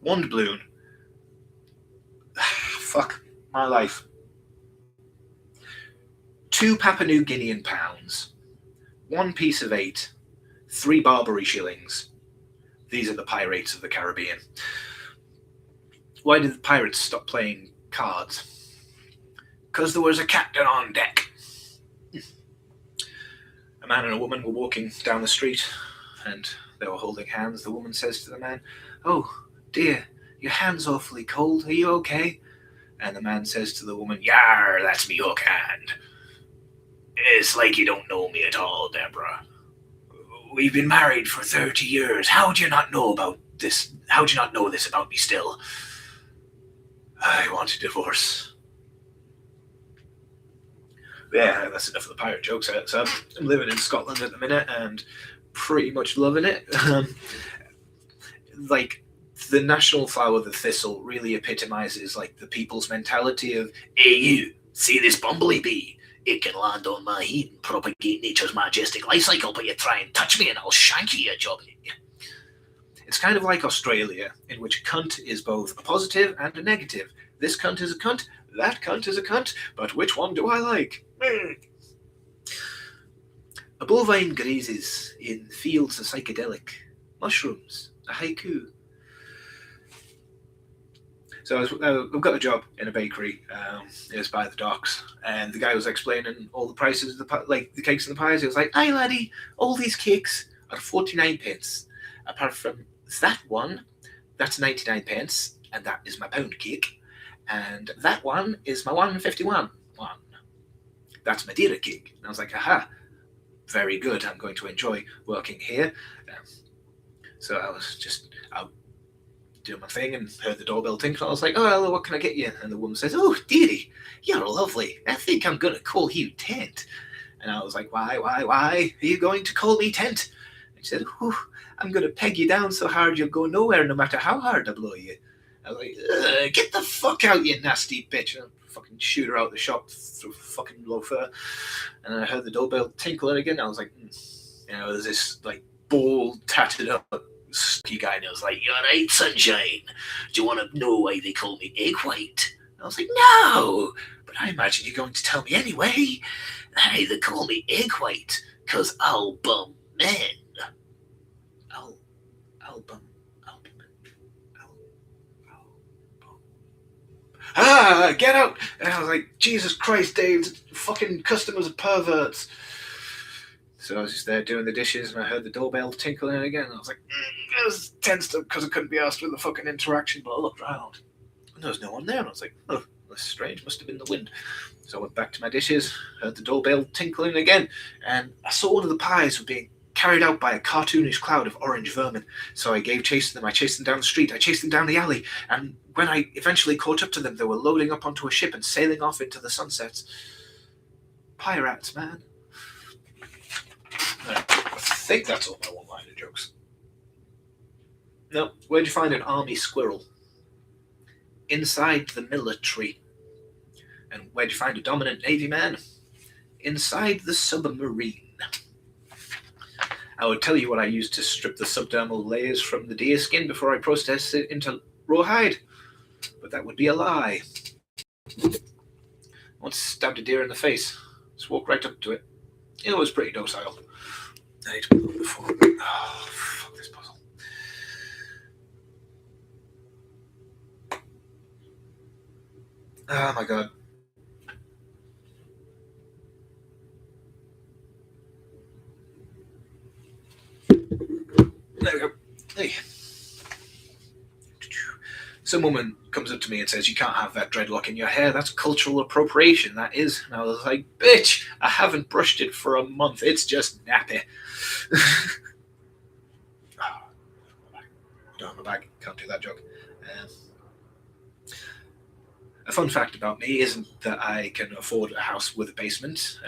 one doubloon. Fuck my life. 2 Papua New Guinean pounds, 1 piece of 8, 3 Barbary shillings. These are the pirates of the Caribbean. Why did the pirates stop playing cards? Because there was a captain on deck. A man and a woman were walking down the street, and they were holding hands. The woman says to the man, "Oh, dear, your hand's awfully cold. Are you okay?" And the man says to the woman, "Yar, that's me hook hand. It's like you don't know me at all, Deborah. We've been married for 30 years. How do you not know about this? How do you not know this about me still? I want a divorce." Yeah, that's enough of the pirate jokes. So I'm living in Scotland at the minute and pretty much loving it. Like, the national flower, the thistle, really epitomizes like the people's mentality of, "Hey, you, see this bumblebee? It can land on my head and propagate nature's majestic life cycle, but you try and touch me and I'll shank you, you jobby." It's kind of like Australia, in which cunt is both a positive and a negative. This cunt is a cunt, that cunt is a cunt, but which one do I like? A bovine grazes in fields of psychedelic mushrooms. A haiku. So I've got a job in a bakery. It's by the docks, and the guy was explaining all the prices of the cakes and the pies. He was like, "Aye, laddie, all these cakes are 49 pence. Apart from that one, that's 99 pence, and that is my pound cake. And that one is my 151 one. That's Madeira cake." And I was like, "Aha, very good. I'm going to enjoy working here." So I was just out doing my thing and heard the doorbell tinkle. I was like, "Oh, hello, what can I get you?" And the woman says, "Oh, dearie, you're lovely. I think I'm going to call you Tent." And I was like, Why are you going to call me Tent?" And she said, "Oh, I'm going to peg you down so hard you'll go nowhere no matter how hard I blow you." I was like, "Get the fuck out, you nasty bitch." And I fucking shoot her out the shop through fucking loafer. And I heard the doorbell tinkling again. I was like, there's this like bald, tatted up ski guy, and I was like, "You're right, sunshine. Do you want to know why they call me Egg White?" And I was like, "No, but I imagine you're going to tell me anyway." "Hey, they call me Egg White because I'll bum men. I'll bum get out." And I was like, "Jesus Christ, Dave, fucking customers are perverts." So I was just there doing the dishes, and I heard the doorbell tinkling again. And I was like, I was tensed up because I couldn't be asked with the fucking interaction. But I looked around, and there was no one there. And I was like, "Oh, that's strange. Must have been the wind." So I went back to my dishes, heard the doorbell tinkling again, and I saw one of the pies was being carried out by a cartoonish cloud of orange vermin. So I gave chase to them. I chased them down the street. I chased them down the alley. And when I eventually caught up to them, they were loading up onto a ship and sailing off into the sunsets. Pirates, man. I think that's all my one-liner jokes. No, where'd you find an army squirrel? Inside the military. And where'd you find a dominant navy man? Inside the submarine. I would tell you what I used to strip the subdermal layers from the deer skin before I processed it into rawhide, but that would be a lie. I once stabbed a deer in the face. Just walked right up to it. It was pretty docile. I need to pull up the phone. Oh, fuck this puzzle. Oh my god. There we go. Hey. Some woman comes up to me and says, "You can't have that dreadlock in your hair. That's cultural appropriation, that is." And I was like, "Bitch, I haven't brushed it for a month. It's just nappy." Don't have my bag. Can't do that joke. A fun fact about me isn't that I can afford a house with a basement.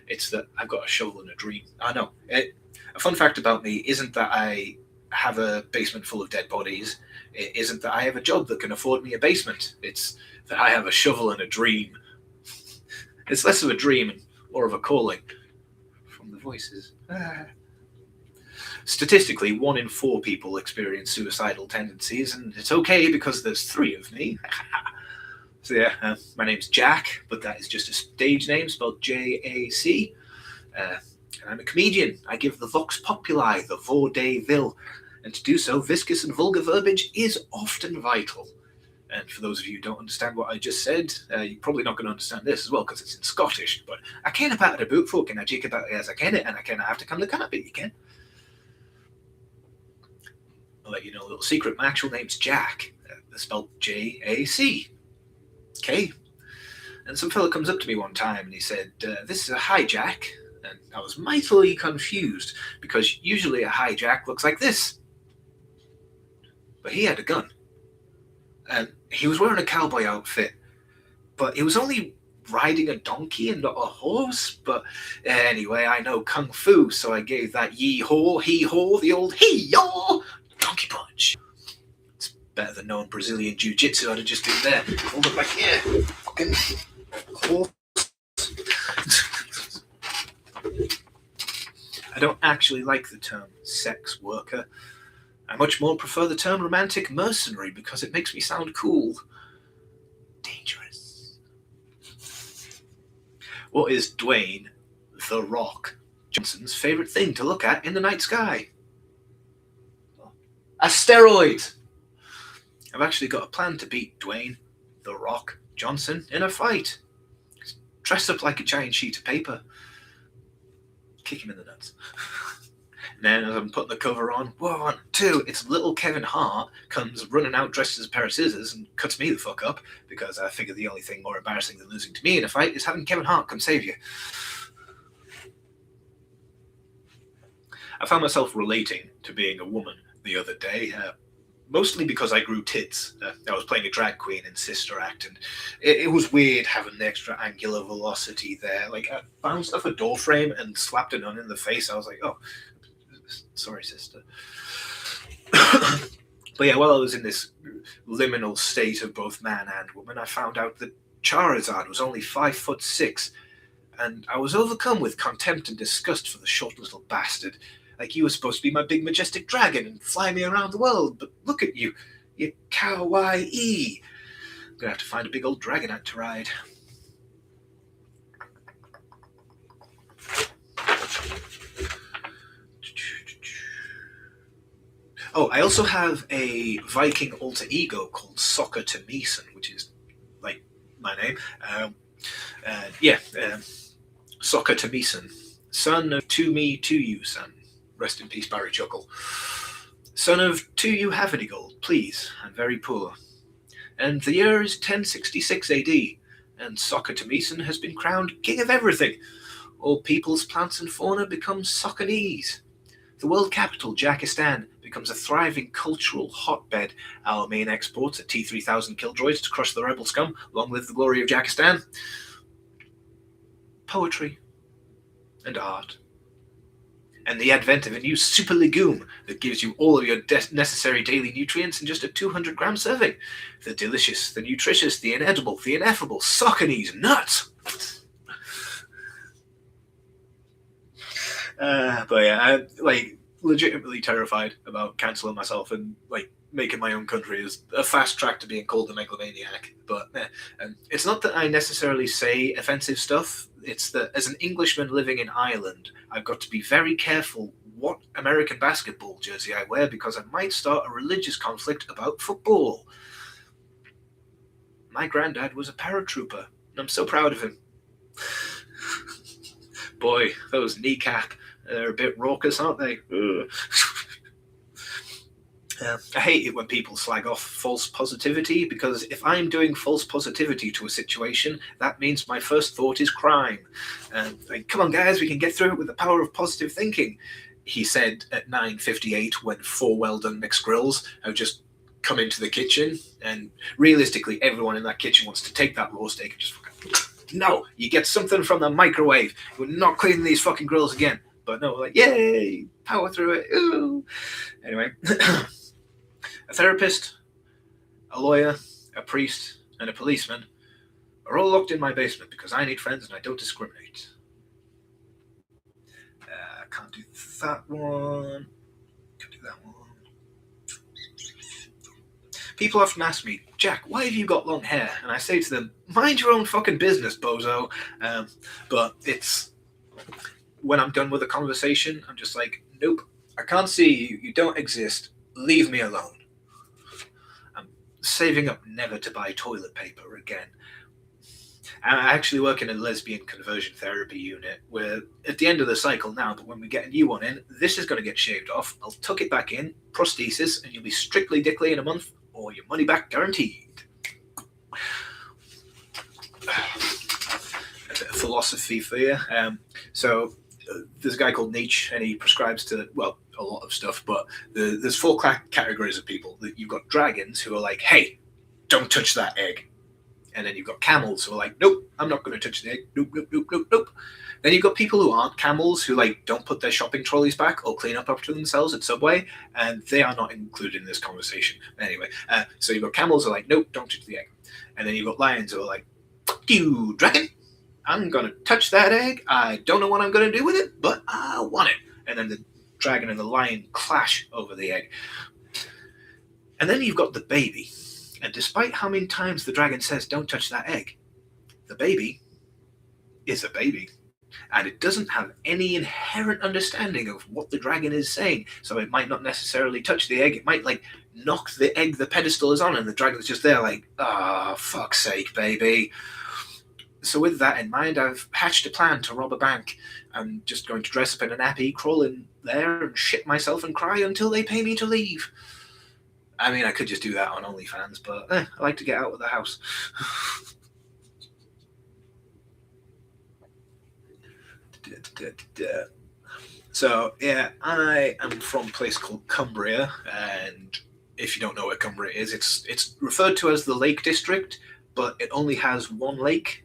It's that I've got a shovel and a dream. A fun fact about me isn't that I have a basement full of dead bodies. It isn't that I have a job that can afford me a basement. It's that I have a shovel and a dream. It's less of a dream and more of a calling from the voices. Statistically, 1 in 4 people experience suicidal tendencies, and it's okay because there's 3 of me. So yeah, my name's Jack, but that is just a stage name spelled J-A-C. And I'm a comedian. I give the vox populi, the vaudeville, and to do so, viscous and vulgar verbiage is often vital. And for those of you who don't understand what I just said, you're probably not going to understand this as well because it's in Scottish. But I can't about a boot folk and I jig about it as I can it, and I kind of have to come to kind of bit you can. I'll let you know a little secret. My actual name's Jack. It's spelled J-A-C. Okay. And some fella comes up to me one time and he said, "This is a hijack." And I was mightily confused because usually a hijack looks like this. But he had a gun. And he was wearing a cowboy outfit, but he was only riding a donkey and not a horse. But anyway, I know kung fu, so I gave that yee-haw, hee-haw, the old hee-yaw, donkey punch. It's better than knowing Brazilian jiu-jitsu. I'd have just did there. Hold it back here. Fucking horse. I don't actually like the term sex worker. I much more prefer the term romantic mercenary because it makes me sound cool. Dangerous. What is Dwayne "The Rock" Johnson's favourite thing to look at in the night sky? A steroid! I've actually got a plan to beat Dwayne "The Rock" Johnson in a fight. Dress up like a giant sheet of paper. Kick him in the nuts. And then as I'm putting the cover on, 1, 2, it's little Kevin Hart comes running out dressed as a pair of scissors and cuts me the fuck up because I figure the only thing more embarrassing than losing to me in a fight is having Kevin Hart come save you. I found myself relating to being a woman the other day, mostly because I grew tits. I was playing a drag queen in Sister Act, and it was weird having the extra angular velocity there. Like, I bounced off a door frame and slapped a nun in the face. I was like, oh, sorry, sister. But yeah, while I was in this liminal state of both man and woman, I found out that Charizard was only 5'6", and I was overcome with contempt and disgust for the short little bastard. Like, you were supposed to be my big majestic dragon and fly me around the world, but look at you, you kawaii. I'm gonna have to find a big old dragonite to ride. Oh, I also have a Viking alter ego called Soccer to Meeson, which is like my name. Soccer to Meeson, son of To Me To You son. Rest in peace, Barry Chuckle. Son of To You have any gold, please. I'm very poor. And the year is 1066 AD, and Soccer to Meeson has been crowned king of everything. All peoples, plants, and fauna become Soccanese. The world capital, Jakistan, becomes a thriving cultural hotbed. Our main exports are T-3000 killjoys to crush the rebel scum. Long live the glory of Jakistan. Poetry and art. And the advent of a new super legume that gives you all of your necessary daily nutrients in just a 200-gram serving. The delicious, the nutritious, the inedible, the ineffable Soccanese nuts. But yeah, I'm like legitimately terrified about cancelling myself and like making my own country as a fast track to being called a megalomaniac. But it's not that I necessarily say offensive stuff. It's that as an Englishman living in Ireland, I've got to be very careful what American basketball jersey I wear because I might start a religious conflict about football. My granddad was a paratrooper, and I'm so proud of him. Boy, those kneecap, they're a bit raucous, aren't they? I hate it when people slag off false positivity, because if I'm doing false positivity to a situation, that means my first thought is crime. Like, come on guys, we can get through it with the power of positive thinking, he said at 9:58 when 4 well-done mixed grills have just come into the kitchen, and realistically everyone in that kitchen wants to take that raw steak and just fucking... No, you get something from the microwave. We're not cleaning these fucking grills again. But no, we're like, yay, power through it. Ooh. Anyway, a therapist, a lawyer, a priest, and a policeman are all locked in my basement because I need friends and I don't discriminate. I can't do that one. People often ask me, Jack, why have you got long hair? And I say to them, mind your own fucking business, bozo. But it's when I'm done with a conversation, I'm just like, nope, I can't see you. You don't exist. Leave me alone. I'm saving up never to buy toilet paper again. And I actually work in a lesbian conversion therapy unit. We're at the end of the cycle now, but when we get a new one in, this is going to get shaved off. I'll tuck it back in, prosthesis, and you'll be strictly dickly in a month, or your money back guaranteed. A bit of philosophy for you. So there's a guy called Nietzsche, and he prescribes to, well, a lot of stuff, but there's four categories of people. You've got dragons who are like, hey, don't touch that egg. And then you've got camels who are like, nope, I'm not going to touch the egg. Nope, nope, nope, nope, nope. Then you've got people who aren't camels who like don't put their shopping trolleys back or clean up after themselves at Subway, and they are not included in this conversation. Anyway, so you've got camels who are like, nope, don't touch the egg. And then you've got lions who are like, fuck you, dragon. I'm going to touch that egg. I don't know what I'm going to do with it, but I want it. And then the dragon and the lion clash over the egg. And then you've got the baby. And despite how many times the dragon says, don't touch that egg, the baby is a baby. And it doesn't have any inherent understanding of what the dragon is saying. So it might not necessarily touch the egg. It might like knock the egg the pedestal is on, and the dragon's just there like, ah, oh, fuck's sake, baby. So with that in mind, I've hatched a plan to rob a bank. I'm just going to dress up in a nappy, crawl in there and shit myself and cry until they pay me to leave. I mean, I could just do that on OnlyFans, but I like to get out of the house. So, yeah, I am from a place called Cumbria, and if you don't know where Cumbria is, it's referred to as the Lake District, but it only has one lake.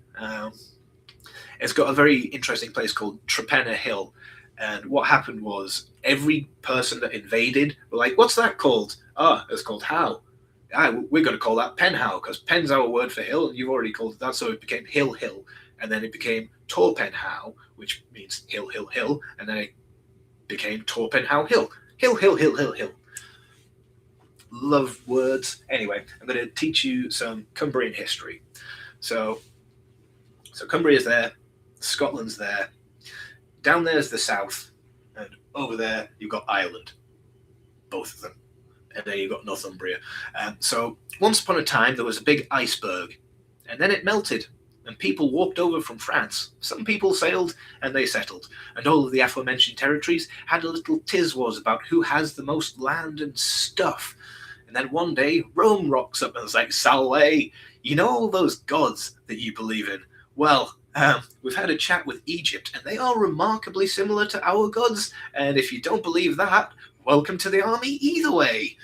It's got a very interesting place called Trepenna Hill, and what happened was every person that invaded were like, what's that called? It's called How. We're going to call that Pen How, because pen's our word for hill, and you've already called it that, so it became Hill Hill. And then it became Torpen How, which means hill, hill, hill, and then it became Torpen How Hill. Hill, hill, hill, hill, hill. Love words. Anyway, I'm going to teach you some Cumbrian history. So Cumbria's there, Scotland's there, down there's the south, and over there you've got Ireland, both of them. And then you've got Northumbria. So once upon a time, there was a big iceberg, and then it melted, and people walked over from France. Some people sailed, and they settled. And all of the aforementioned territories had a little tiz-was about who has the most land and stuff. And then one day, Rome rocks up and is like, Salve, you know all those gods that you believe in? Well, we've had a chat with Egypt, and they are remarkably similar to our gods. And if you don't believe that, welcome to the army either way.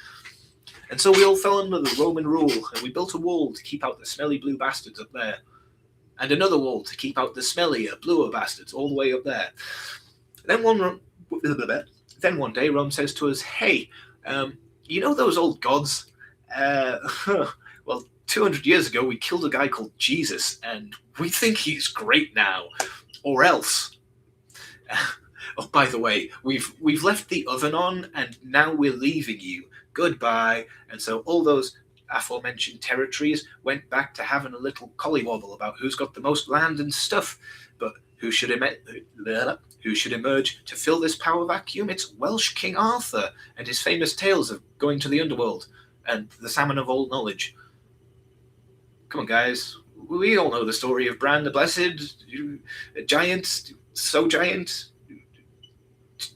And so we all fell under the Roman rule, and we built a wall to keep out the smelly blue bastards up there, and another wall to keep out the smellier, bluer bastards all the way up there. Then one day Rome says to us, hey, you know those old gods? Well, 200 years ago we killed a guy called Jesus, and we think he's great now, or else. Oh, by the way, we've left the oven on, and now we're leaving you. Goodbye. And so all those aforementioned territories went back to having a little collywobble about who's got the most land and stuff. But who should emerge to fill this power vacuum? It's Welsh King Arthur and his famous tales of going to the underworld and the salmon of all knowledge. Come on, guys. We all know the story of Bran the Blessed, a giant, so giant,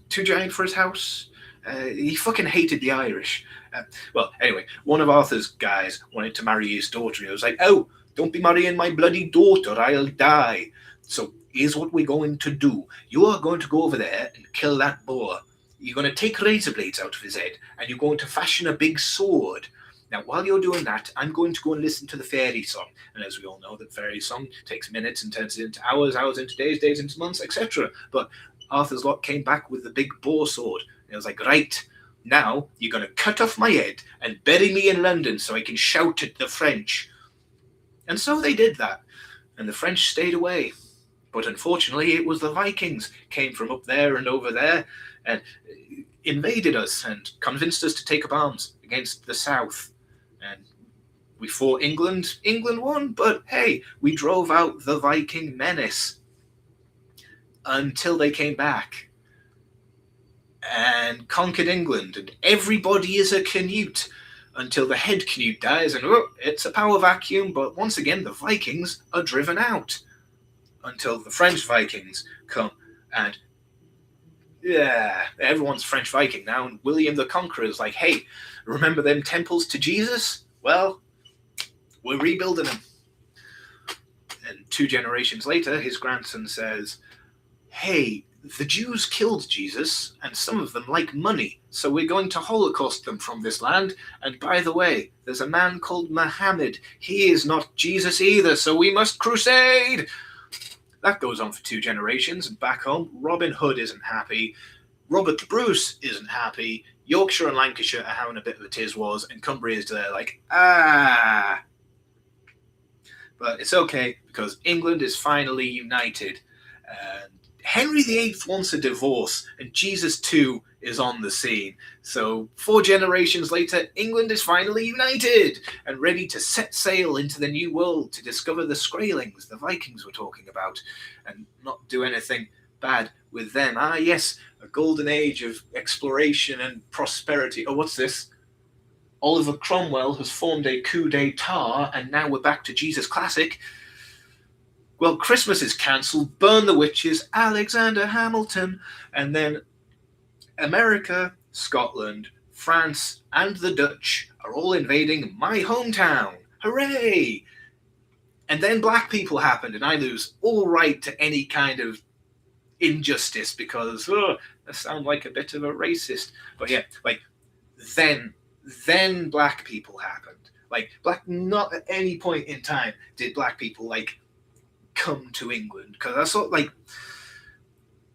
too giant for his house. He fucking hated the Irish. Well, anyway, one of Arthur's guys wanted to marry his daughter. He was like, oh, don't be marrying my bloody daughter, I'll die. So here's what we're going to do. You are going to go over there and kill that boar. You're going to take razor blades out of his head, and you're going to fashion a big sword. Now, while you're doing that, I'm going to go and listen to the fairy song. And as we all know, the fairy song takes minutes and turns it into hours, hours into days, days into months, etc. But Arthur's lot came back with the big boar sword. And I was like, right, now you're going to cut off my head and bury me in London so I can shout at the French. And so they did that, and the French stayed away. But unfortunately, it was the Vikings came from up there and over there and invaded us and convinced us to take up arms against the South. and we fought England. England won, but hey, we drove out the Viking menace until they came back and conquered England, and everybody is a Canute until the head Canute dies, and it's a power vacuum. But once again, the Vikings are driven out until the French Vikings come, and yeah, everyone's French Viking now. And William the Conqueror is like, hey, remember them temples to Jesus? Well, we're rebuilding them. And 2 generations later, his grandson says, hey, the Jews killed Jesus, and some of them like money, so we're going to Holocaust them from this land. And by the way, there's a man called Muhammad. He is not Jesus either, so we must crusade. That goes on for 2 generations, and back home, Robin Hood isn't happy. Robert the Bruce isn't happy. Yorkshire and Lancashire are having a bit of a tiz-was, and Cumbria is there like, ah. But it's okay, because England is finally united. And Henry VIII wants a divorce, and Jesus too is on the scene. So 4 generations later, England is finally united and ready to set sail into the new world to discover the Skraelings the Vikings were talking about, and not do anything bad with them. Ah, yes, a golden age of exploration and prosperity. Oh, what's this? Oliver Cromwell has formed a coup d'etat, and now we're back to Jesus Classic. Well, Christmas is cancelled, burn the witches, Alexander Hamilton, and then America, Scotland, France, and the Dutch are all invading my hometown. Hooray! And then black people happened, and I lose all right to any kind of injustice because I sound like a bit of a racist. But yeah, like, then black people happened. Like, not at any point in time did black people, like, come to England, because I saw, like,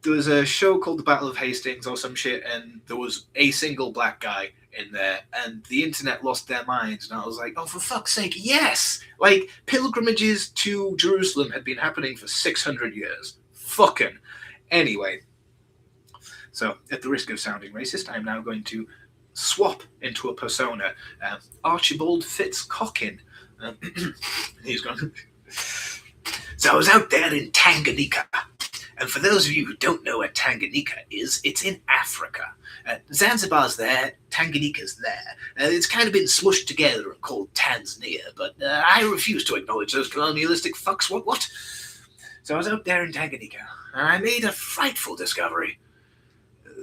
there was a show called The Battle of Hastings or some shit, and there was a single black guy in there, and the internet lost their minds, and I was like, oh, for fuck's sake, yes! Like, pilgrimages to Jerusalem had been happening for 600 years. Fucking. Anyway, so at the risk of sounding racist, I'm now going to swap into a persona. Archibald Fitzcockin. He's gone. So I was out there in Tanganyika, and for those of you who don't know where Tanganyika is, it's in Africa. Zanzibar's there, Tanganyika's there. It's kind of been smushed together and called Tanzania, but I refuse to acknowledge those colonialistic fucks. What? So I was out there in Tanganyika, and I made a frightful discovery.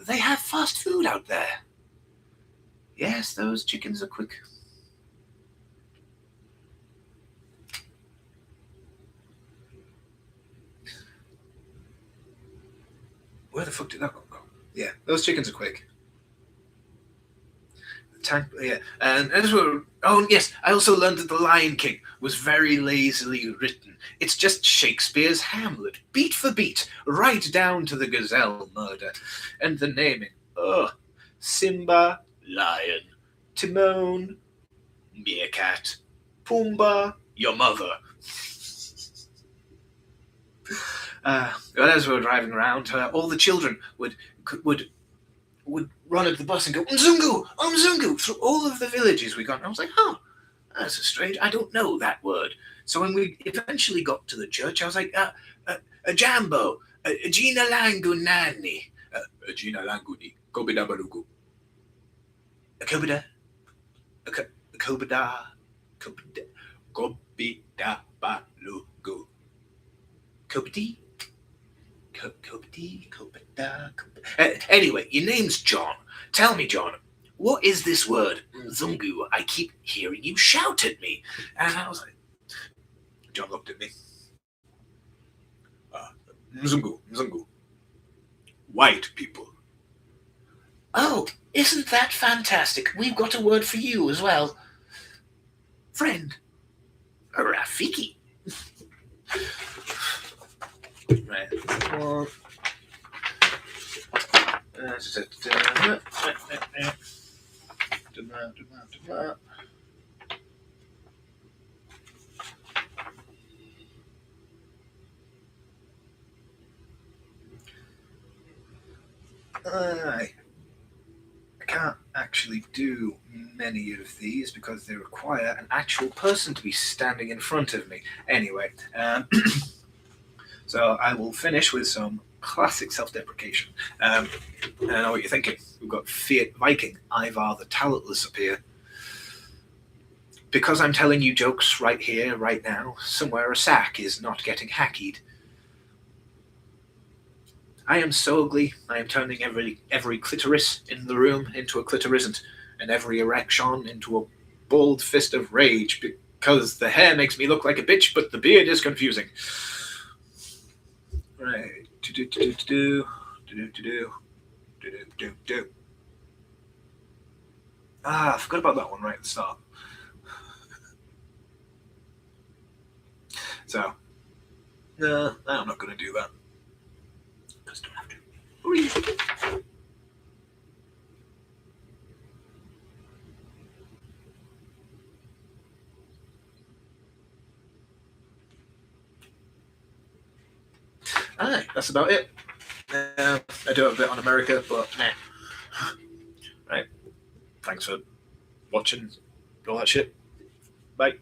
They have fast food out there. Yes, those chickens are quick. Where the fuck did that one go? Yeah, those chickens are quick. Yeah, and oh yes, I also learned that The Lion King was very lazily written. It's just Shakespeare's Hamlet, beat for beat, right down to the gazelle murder, and the naming. Simba, lion. Timon, meerkat. Pumbaa, your mother. As we were driving around, all the children would run up the bus and go, Mzungu, oh Mzungu, through all of the villages we got. And I was like, oh, that's a strange, I don't know that word. So when we eventually got to the church, I was like, a jambo, a jina langu nani, a jina langu ni, kobida balugu. A kobida, a kobida, kobida balugu. Kobidi? Anyway, your name's John. Tell me, John, what is this word, Mzungu? I keep hearing you shout at me. And I was like, John looked at me. Mzungu. White people. Oh, isn't that fantastic? We've got a word for you as well. Friend. Rafiki. Right. I can't actually do many of these because they require an actual person to be standing in front of me. Anyway, so I will finish with some classic self-deprecation. I know what you're thinking. We've got Fiat Viking, Ivar the Talentless up here. Because I'm telling you jokes right here, right now, somewhere a sack is not getting hackeyed. I am so ugly, I am turning every clitoris in the room into a clitorisant, and every erection into a bald fist of rage, because the hair makes me look like a bitch, but the beard is confusing. Right. Ah, I forgot about that one right at the start. So, no, I'm not going to do that. Just don't have to. Aye, that's about it. I do have a bit on America, but nah. Right. Thanks for watching all that shit. Bye.